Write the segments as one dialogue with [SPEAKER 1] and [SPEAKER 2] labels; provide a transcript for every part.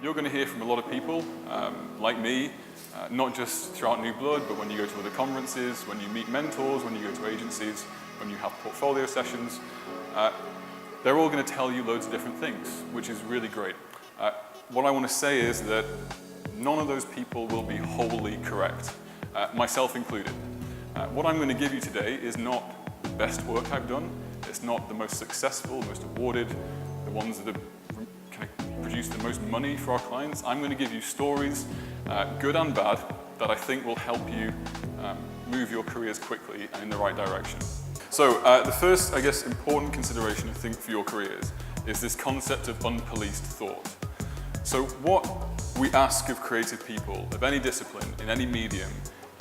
[SPEAKER 1] You're going to hear from a lot of people, like me, not just throughout New Blood, but when you go to other conferences, when you meet mentors, when you go to agencies, when you have portfolio sessions. They're all going to tell you loads of different things, which is really great. What I want to say is that none of those people will be wholly correct, myself included. What I'm going to give you today is not the best work I've done. It's not the most successful, most awarded, the ones that have kind of produced the most money for our clients. I'm going to give you stories, good and bad, that I think will help you move your careers quickly and in the right direction. So the first, I guess, important consideration I think for your careers is this concept of unpoliced thought. So what we ask of creative people of any discipline, in any medium,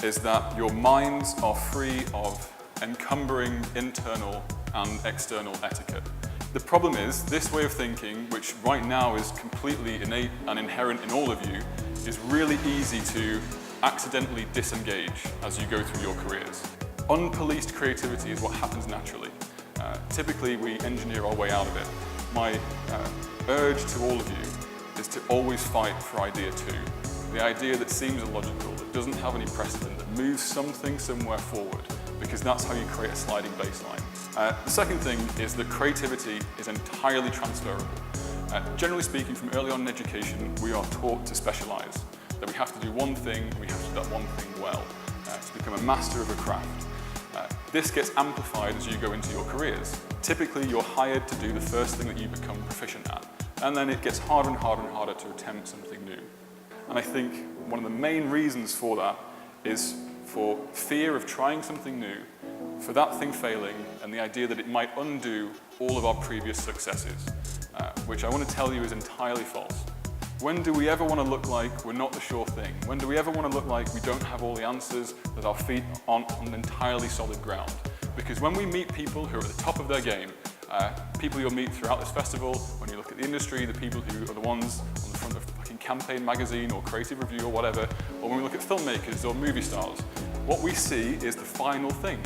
[SPEAKER 1] is that your minds are free of encumbering internal and external etiquette. The problem is, this way of thinking, which right now is completely innate and inherent in all of you, is really easy to accidentally disengage as you go through your careers. Unpoliced creativity is what happens naturally. Typically, we engineer our way out of it. My urge to all of you is to always fight for idea 2. The idea that seems illogical, that doesn't have any precedent, that moves something somewhere forward, because that's how you create a sliding baseline. The second thing is that creativity is entirely transferable. Generally speaking, from early on in education, we are taught to specialize, that we have to do one thing, and we have to do that one thing well, to become a master of a craft. This gets amplified as you go into your careers. Typically, you're hired to do the first thing that you become proficient at, and then it gets harder and harder and harder to attempt something new. And I think one of the main reasons for that is for fear of trying something new, for that thing failing, and the idea that it might undo all of our previous successes, which I want to tell you is entirely false. When do we ever want to look like we're not the sure thing? When do we ever want to look like we don't have all the answers, that our feet aren't on entirely solid ground? Because when we meet people who are at the top of their game, people you'll meet throughout this festival, when you look at the industry, the people who are the ones on the front of fucking Campaign magazine or Creative Review or whatever, or when we look at filmmakers or movie stars, what we see is the final thing.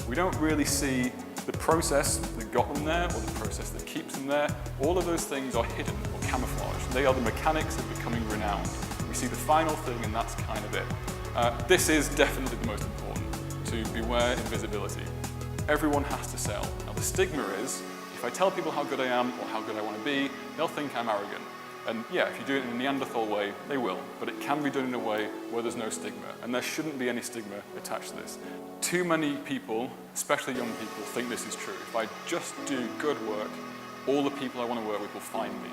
[SPEAKER 1] We don't really see the process that got them there or the process that keeps them there. All of those things are hidden or camouflaged. They are the mechanics of becoming renowned. We see the final thing and that's kind of it. This is definitely the most important, to beware invisibility. Everyone has to sell. Now the stigma is, if I tell people how good I am or how good I want to be, they'll think I'm arrogant. And yeah, if you do it in a Neanderthal way, they will. But it can be done in a way where there's no stigma. And there shouldn't be any stigma attached to this. Too many people, especially young people, think this is true. If I just do good work, all the people I want to work with will find me.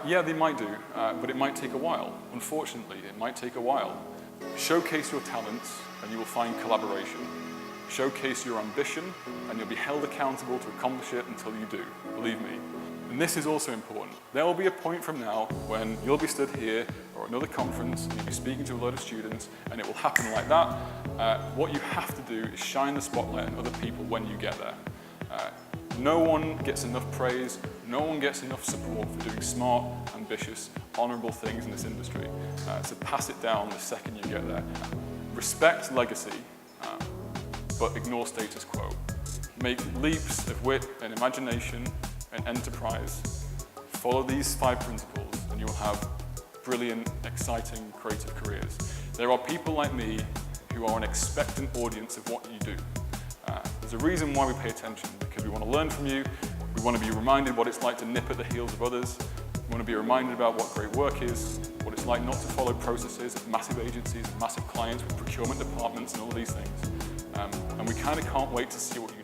[SPEAKER 1] Yeah, they might do, but it might take a while. Unfortunately, it might take a while. Showcase your talents and you will find collaboration. Showcase your ambition and you'll be held accountable to accomplish it until you do, believe me. And this is also important. There will be a point from now when you'll be stood here or at another conference and you'll be speaking to a load of students and it will happen like that. What you have to do is shine the spotlight on other people when you get there. No one gets enough praise, no one gets enough support for doing smart, ambitious, honourable things in this industry. So pass it down the second you get there. Respect legacy, but ignore status quo. Make leaps of wit and imagination and enterprise. Follow these 5 principles and you'll have brilliant, exciting, creative careers. There are people like me who are an expectant audience of what you do. There's a reason why we pay attention, because we want to learn from you, we want to be reminded what it's like to nip at the heels of others, we want to be reminded about what great work is, what it's like not to follow processes of massive agencies, of massive clients with procurement departments and all these things. And we kind of can't wait to see what you